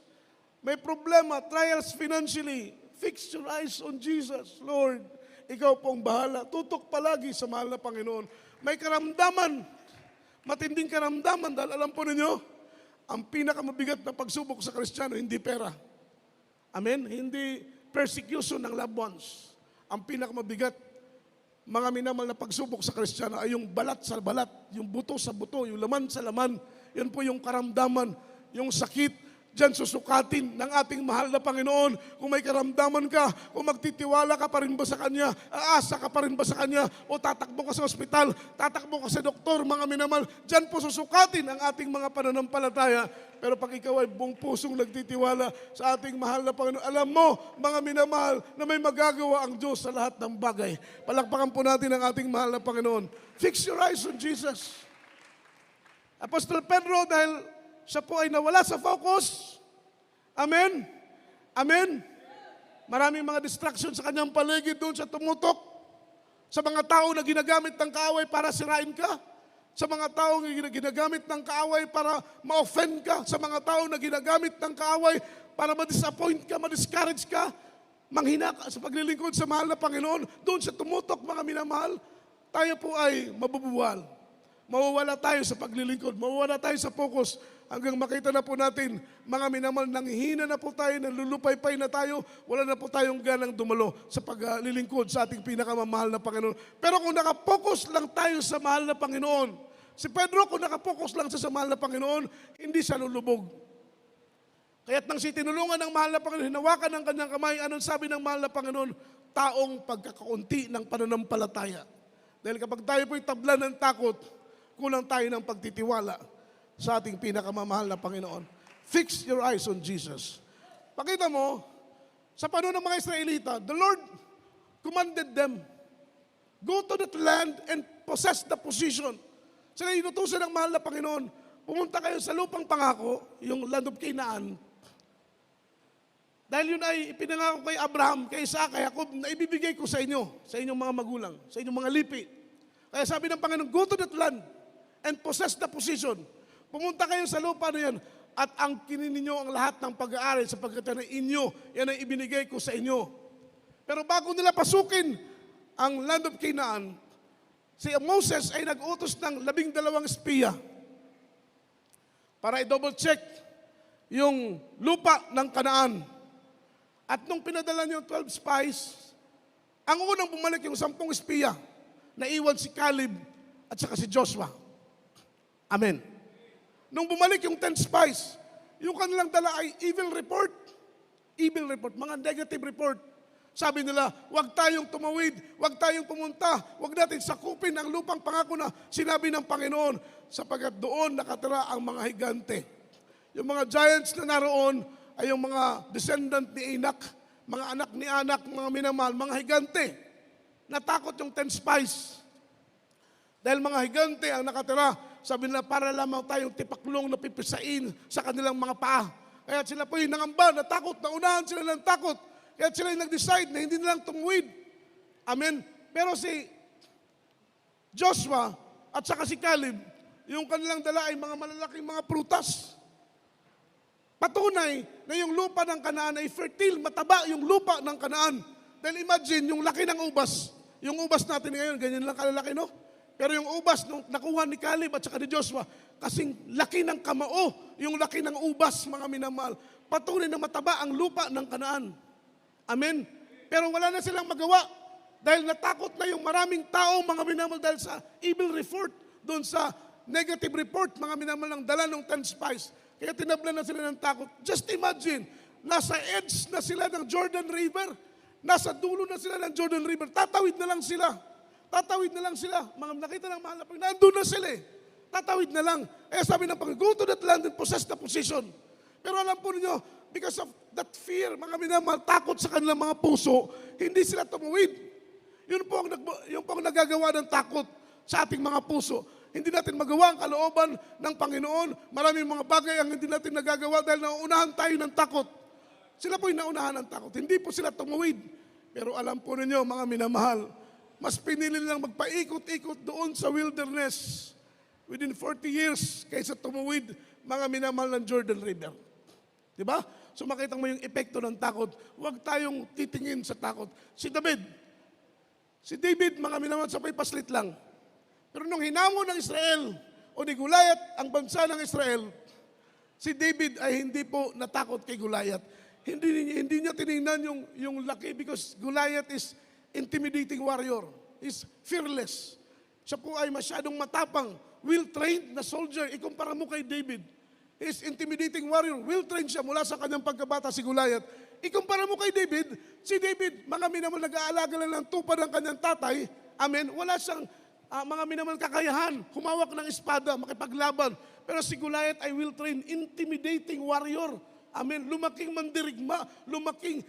May problema, trials financially, fix your eyes on Jesus. Lord, ikaw pong bahala. Tutok palagi sa mahal na Panginoon. May karamdaman, matinding karamdaman, dahil alam po ninyo, ang pinakamabigat na pagsubok sa Kristiyano, hindi pera. Amen? Hindi persecution ng loved ones. Ang pinakamabigat, mga minamahal na pagsubok sa Kristiyano ay yung balat sa balat, yung buto sa buto, yung laman sa laman. Yan po yung karamdaman, yung sakit. Diyan susukatin ng ating mahal na Panginoon. Kung may karamdaman ka, kung magtitiwala ka pa rin ba sa Kanya, aasa ka pa rin ba sa Kanya, o tatakbo ka sa ospital, tatakbo ka sa doktor, mga minamahal, diyan po susukatin ang ating mga pananampalataya. Pero pag ikaw ay buong pusong nagtitiwala sa ating mahal na Panginoon, alam mo, mga minamahal, na may magagawa ang Diyos sa lahat ng bagay. Palakpakan po natin ang ating mahal na Panginoon. Fix your eyes on Jesus. Apostol Pedro, dahil siya po ay nawala sa focus. Amen? Amen? Maraming mga distractions sa kanyang paligid, doon siya tumutok. Sa mga tao na ginagamit ng kaaway para sirain ka. Sa mga tao na ginagamit ng kaaway para ma-offend ka. Sa mga tao na ginagamit ng kaaway para ma-disappoint ka, ma-discourage ka. Manghina ka sa paglilingkod sa mahal na Panginoon. Doon siya tumutok, mga minamahal. Tayo po ay mabubuwal. Mawawala tayo sa paglilingkod, mawawala tayo sa focus, hanggang makita na po natin, mga minamahal, nanghihina na po tayo, nalulupay-pay na tayo, wala na po tayong ganang dumalo sa paglilingkod sa ating pinakamamahal na Panginoon. Pero kung nakapokus lang tayo sa mahal na Panginoon, si Pedro, kung nakapokus lang siya sa mahal na Panginoon, hindi siya lulubog. Kaya't nang si tinulungan ng mahal na Panginoon, hinawakan ng kanyang kamay, anong sabi ng mahal na Panginoon? Taong pagkakaunti ng pananampalataya. Dahil kapag tayo po'y tablan ng takot, kulang tayo ng pagtitiwala sa ating pinakamamahal na Panginoon. Fix your eyes on Jesus. Pakita mo, sa panahon ng mga Israelita, the Lord commanded them, go to that land and possess the position. Sila inutusan ng mahal na Panginoon, pumunta kayo sa lupang pangako, yung land of Canaan. Dahil yun ay ipinangako kay Abraham, kay Isaac, kay Jacob, na ibibigay ko sa inyo, sa inyong mga magulang, sa inyong mga lipi. Kaya sabi ng Panginoon, go to that land and possess the position. Pumunta kayo sa lupa na yan at ang kinin ninyo ang lahat ng pag-aaral sapagkat yan ay inyo, yan ay ibinigay ko sa inyo. Pero bago nila pasukin ang land of Canaan, si Moses ay nag-utos ng 12 espiya para i-double check yung lupa ng Kanaan. At nung pinadala niyo 12 spies, ang unang bumalik yung 10 espiya, naiwan si Caleb at saka si Joshua. Amen. Nung bumalik yung 10 spies, yung kanilang dala ay evil report, mga negative report. Sabi nila, huwag tayong tumawid, huwag tayong pumunta, huwag natin sakupin ang lupang pangako na sinabi ng Panginoon, sapagkat doon nakatira ang mga higante. Yung mga giants na naroon ay yung mga descendant ni Anak, mga anak ni Anak, mga minamahal, mga higante. Natakot yung 10 spies. Dahil mga higante ang nakatira, sabi nila, para lamang tayong tipaklong na pipisain sa kanilang mga paa. Kaya sila po yung nangamba, natakot, naunahan sila ng takot. Kaya sila yung nag-decide na hindi nilang tumuwid. Amen? Pero si Joshua at saka si Caleb, yung kanilang dala ay mga malalaking mga prutas. Patunay na yung lupa ng Kanaan ay fertile, mataba yung lupa ng Kanaan. Dahil imagine, yung laki ng ubas, yung ubas natin ngayon, ganyan lang kalalaki, no? Pero yung ubas nung nakuha ni Caleb at saka ni Joshua, kasing laki ng kamao, yung laki ng ubas, mga minamahal. Patunay na mataba ang lupa ng Kanaan. Amen? Pero wala na silang magawa. Dahil natakot na yung maraming tao, mga minamahal, dahil sa evil report, doon sa negative report, mga minamahal, ng dala ng 10 spies. Kaya tinablan na sila ng takot. Just imagine, nasa edge na sila ng Jordan River, nasa dulo na sila ng Jordan River, tatawid na lang sila. Tatawid na lang sila. Mga nakita ng mahal na Panginoon, nandun na sila eh. Tatawid na lang. Eh sabi ng Panginoon, go to that land and possess the position. Pero alam po ninyo, because of that fear, mga minamahal, takot sa kanilang mga puso, hindi sila tumuwid. Yun po ang nagagawa ng takot sa ating mga puso. Hindi natin magawa ang kalooban ng Panginoon. Maraming mga bagay ang hindi natin nagagawa dahil nauunahan tayo ng takot. Sila po'y naunahan ng takot. Hindi po sila tumuwid. Pero alam po ninyo, mga minamahal, mas pinili nilang magpaikot-ikot doon sa wilderness within 40 years kaysa tumuwid, mga minamahal, ng Jordan River. Diba? So makita mo yung epekto ng takot. Huwag tayong titingin sa takot. Si David, mga minamahal, sa paslit lang. Pero nung hinamon ng Israel o ni Goliath ang bansa ng Israel, si David ay hindi po natakot kay Goliath. Hindi niya tinignan yung laki because Goliath is intimidating warrior. Is fearless. Siya po ay masyadong matapang, well-trained na soldier. Ikumpara mo kay David. He is intimidating warrior. Well-trained siya mula sa kanyang pagkabata si Goliath. Ikumpara mo kay David, si David, mga minamahal, nag-aalaga lang ng tupad ng kanyang tatay. Amen. Wala siyang mga minamahal kakayahan, humawak ng espada, makipaglaban. Pero si Goliath ay well-trained, intimidating warrior. Amen. Lumaking mandirigma, lumaking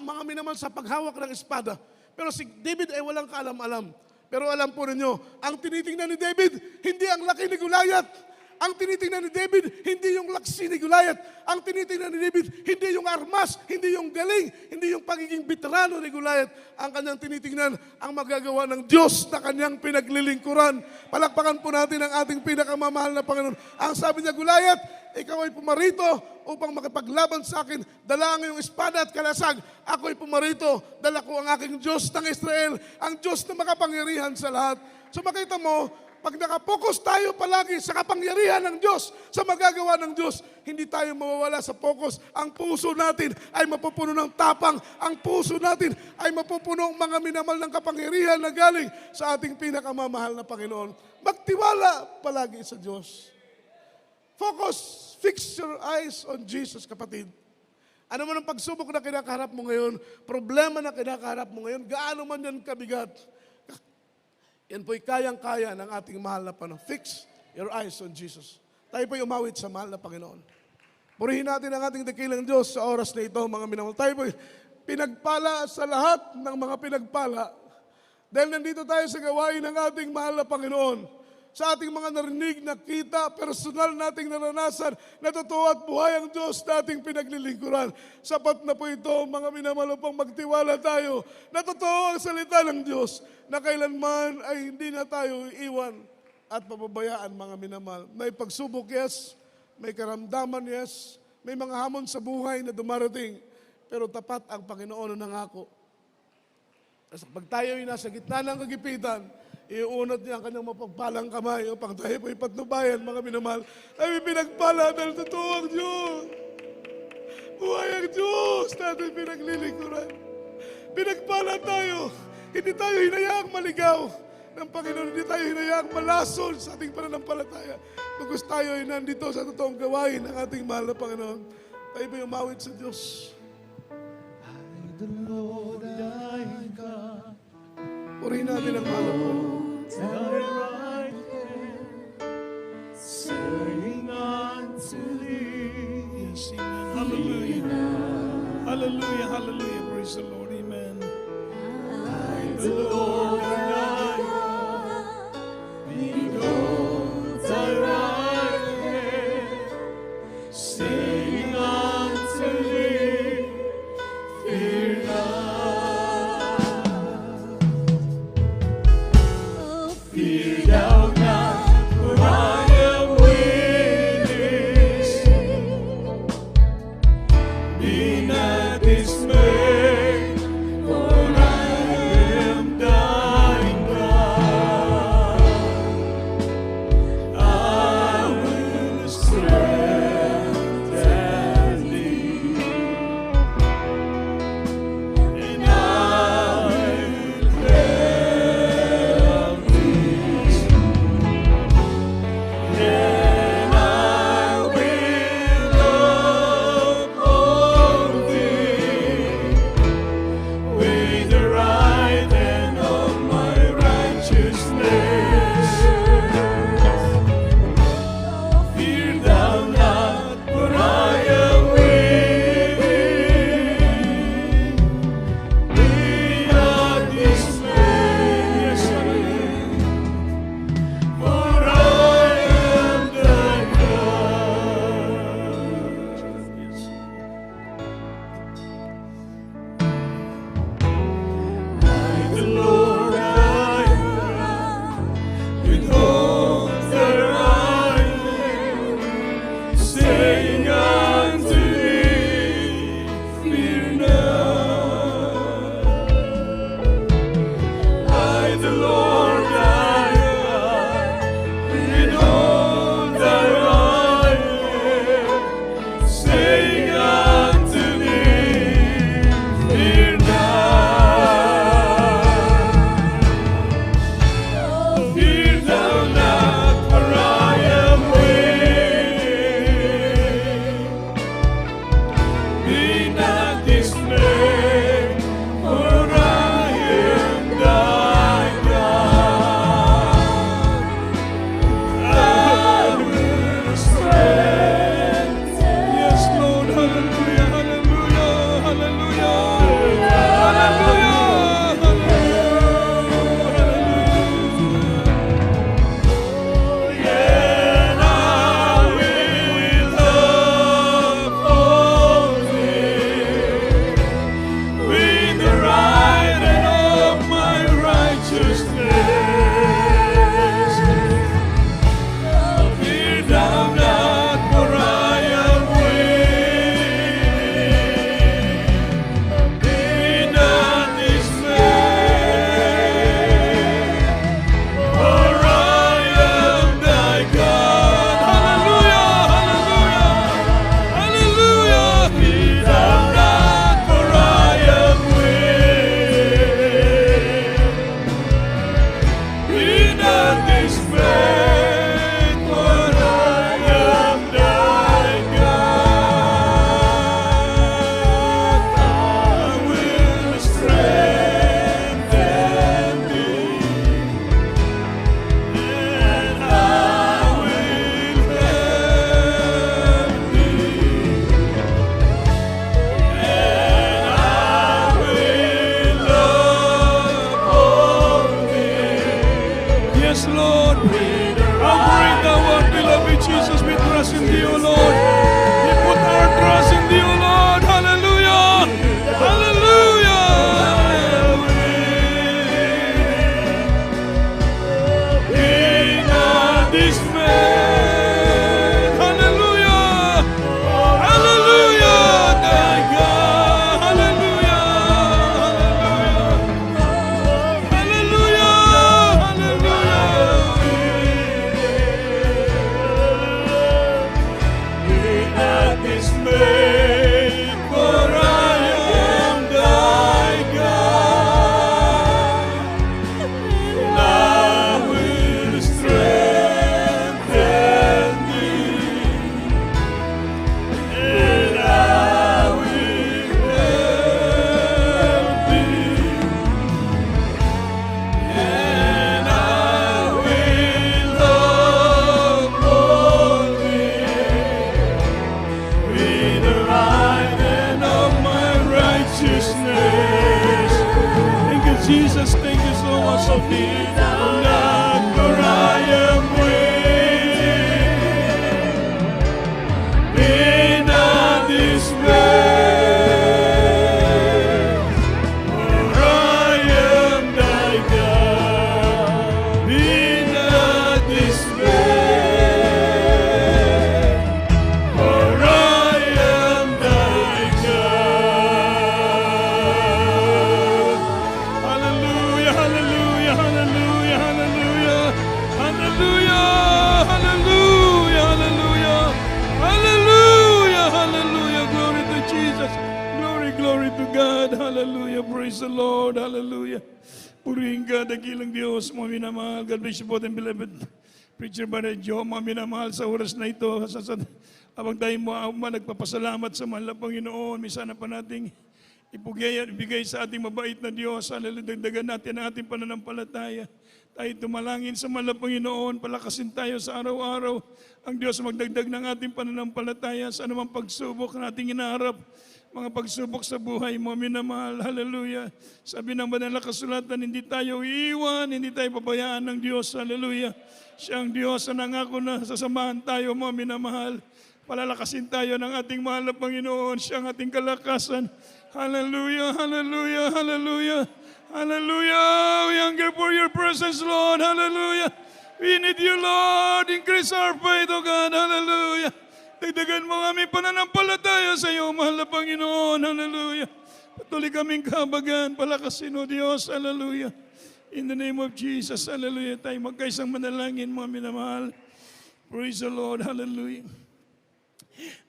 mga minamahal, sa paghawak ng espada. Pero si David ay walang kaalam-alam. Pero alam po ninyo, ang tinitingnan ni David, hindi ang laki ni Goliath. Ang tinitingnan ni David, hindi yung laksi ni Goliath. Ang tinitingnan ni David, hindi yung armas, hindi yung galing, hindi yung pagiging veterano ni Goliath. Ang kanyang tinitingnan, ang magagawa ng Diyos na kanyang pinaglilingkuran. Palakpakan po natin ang ating pinakamamahal na Panginoon. Ang sabi niya, Goliath, ikaw ay pumarito upang makipaglaban sa akin. Dala ang iyong espada at kalasag. Ako ay pumarito. Dala ko ang aking Diyos ng Israel. Ang Diyos na makapangyarihan sa lahat. So makita mo, pag nakapokus tayo palagi sa kapangyarihan ng Diyos, sa magagawa ng Diyos, hindi tayo mawawala sa focus. Ang puso natin ay mapupuno ng tapang. Ang puso natin ay mapupuno ng mga minamahal ng kapangyarihan na galing sa ating pinakamamahal na Panginoon. Magtiwala palagi sa Diyos. Focus, fix your eyes on Jesus, kapatid. Ano man ang pagsubok na kinakaharap mo ngayon, problema na kinakaharap mo ngayon, gaano man yan kabigat, yan po'y kayang-kaya ng ating mahal na Panginoon. Fix your eyes on Jesus. Tayo po'y umawit sa mahal na Panginoon. Purihin natin ang ating dakilang Diyos sa oras na ito, mga minamahal. Tayo po'y pinagpala sa lahat ng mga pinagpala. Dahil nandito tayo sa gawain ng ating mahal na Panginoon. Sa ating mga narinig, nakita, personal nating naranasan, na totoo at buhay ang Diyos na ating pinaglilingkuran. Sapat na po ito, mga minamahal, upang magtiwala tayo na totoo ang salita ng Diyos, na kailanman ay hindi na tayo iiwan at pababayaan, mga minamahal. May pagsubok, yes. May karamdaman, yes. May mga hamon sa buhay na dumarating. Pero tapat ang Panginoon na nangako. Pag tayo ay nasa gitna ng kagipitan, iunat niya ang kanyang mapagpalang kamay upang tayo po'y patnubayan, mga minamahal. Tayo pinagpala dahil totoo ang Diyos. Buhay ang Diyos natin pinaglilingkuran. Pinagpala tayo. Hindi tayo hinayaang maligaw ng Panginoon. Hindi tayo hinayaang malason sa ating pananampalataya. Pagkus tayo ay nandito sa totoong gawain ng ating mahal na Panginoon. Tayo po'y umawit sa Diyos. The Lord thy God, Purihin natin ang mahal na Panginoon. thy right hand, saying unto thee, Yes, amen. Hallelujah. Hallelujah, hallelujah. Praise the Lord. Amen. the Lord thy God, behold thy right hand, saying unto thee, fear not. Fear thou not, for I am with thee. Be not dismayed, for I am thy Jesus, thank you so much for being not for I am waiting. Be not dismayed, for I am thy God. Be not dismayed, for I am thy God. Hallelujah, hallelujah, hallelujah, hallelujah, hallelujah, hallelujah, hallelujah, hallelujah, hallelujah. Glory to Jesus. Glory, glory to God. Hallelujah. Praise the Lord. Hallelujah. Purihin ka, dakilang Diyos, mga minamahal. God bless you po, and beloved preacher Brother Joe, mga minamahal sa oras na ito. Habang tayo mo nagpapasalamat sa mahal na Panginoon, may sana pa nating ibigay sa ating mabait na Diyos. Hallelujah. Dagdagan natin ang ating pananampalataya. Tayo tumalangin sa mahal na Panginoon, palakasin tayo sa araw-araw. Ang Diyos magdagdag ng ating pananampalataya sa anumang pagsubok na ating inaharap. Mga pagsubok sa buhay mo, minamahal. Hallelujah. Sabi ng banal na kasulatan, hindi tayo iiwan, hindi tayo pabayaan ng Diyos. Hallelujah. Siya ang Diyos na nangako na sasamahan tayo, mga minamahal. Palalakasin tayo ng ating mahal na Panginoon. Siya ang ating kalakasan. Hallelujah, hallelujah, hallelujah. Hallelujah. We hunger for your presence, Lord. Hallelujah. We need you, Lord. Increase our faith, O God. Hallelujah. Dagdagan mo kami pananampalataya sa iyo, mahal na Panginoon. Hallelujah. Patuloy kaming kabagan, palakasin, O Diyos. Hallelujah. In the name of Jesus. Hallelujah. Tayo magkaisang manalangin, mga minamahal. Praise the Lord. Hallelujah.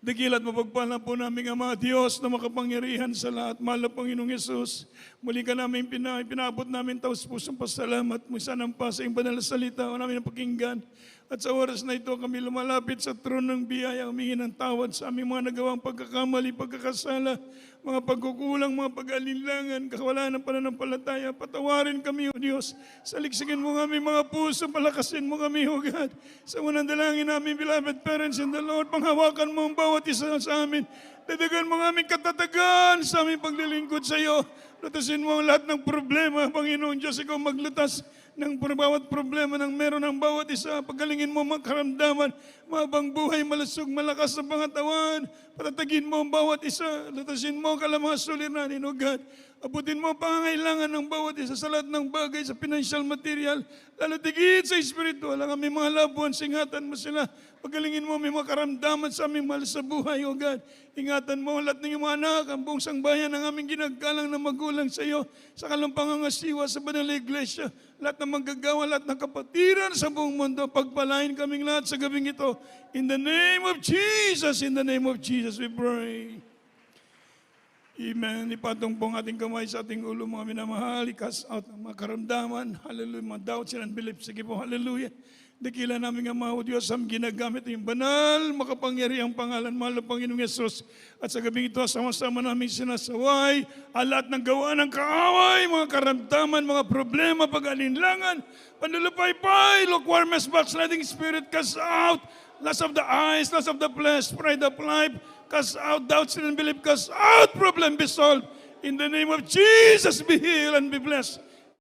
Dakilat mapagpala po namin Ama Diyos na makapangyarihan sa lahat. Mahal na Panginoong Yesus, muli ka namin pinabot namin taos pusong pasalamat mo sanang pa sa iyong banal na salita o namin ang pakinggan. At sa oras na ito kami lumalapit sa trono ng biyaya, humingi ng tawad sa aming mga nagawang pagkakamali, pagkakasala, mga pagkukulang, mga pag-alinlangan, kawalan ng pananampalataya. Patawarin kami, O Diyos. Saligsigin mo kami mga puso, palakasin mo kami, O God. Sa unang dalangin namin, beloved parents in the Lord, panghawakan mo ang bawat isa sa amin. Dadagan mo ang aming katatagan sa aming paglilingkod sa iyo. Lutasin mo ang lahat ng problema, Panginoon Diyos, ikaw maglutas ng bawat problema ng meron ng bawat isa. Pagalingin mo mga karamdaman, mabang buhay, malusog, malakas sa pangatawan. Patatagin mo ang bawat isa. Lutasin mo ang kalamang suliranin, O God. Abutin mo ang pangangailangan ng bawat isa sa lahat ng bagay, sa financial material, lalo tigit sa espiritual. Ang aming mga labuan, singatan mo sila. Pagalingin mo may mga karamdaman sa aming mahal sa buhay, O God. Ingatan mo ang lahat ng iyong mga anak, ang buong sangbayan ng aming ginagalang na magulang sa iyo, sa kalampangangasiwa sa banal na iglesia, lahat ng manggagawa, lahat ng kapatiran sa buong mundo, pagpalain kaming lahat sa gabing ito. In the name of Jesus, in the name of Jesus we pray. Amen. Ipatong po ang ating kamay sa ating ulo, mga minamahal. I-cast out ang mga karamdaman. Hallelujah. Mga doubts and unbelief. Sige po, hallelujah. Dakila namin ang mga Diyos ang ginagamit yung banal, makapangyarihang pangalan, mahal na Panginoong Yesus. At sa gabing ito, sama-sama namin sinasaway, ang lahat ng gawa ng kaaway, mga karamdaman, mga problema, pag-alinlangan, panlulupaypay, lukewarmness, backsliding spirit, cast out, lust of the eyes, lust of the flesh, pride of life, cast out doubts and unbelief, cast out problem, be solved. In the name of Jesus, be healed and be blessed.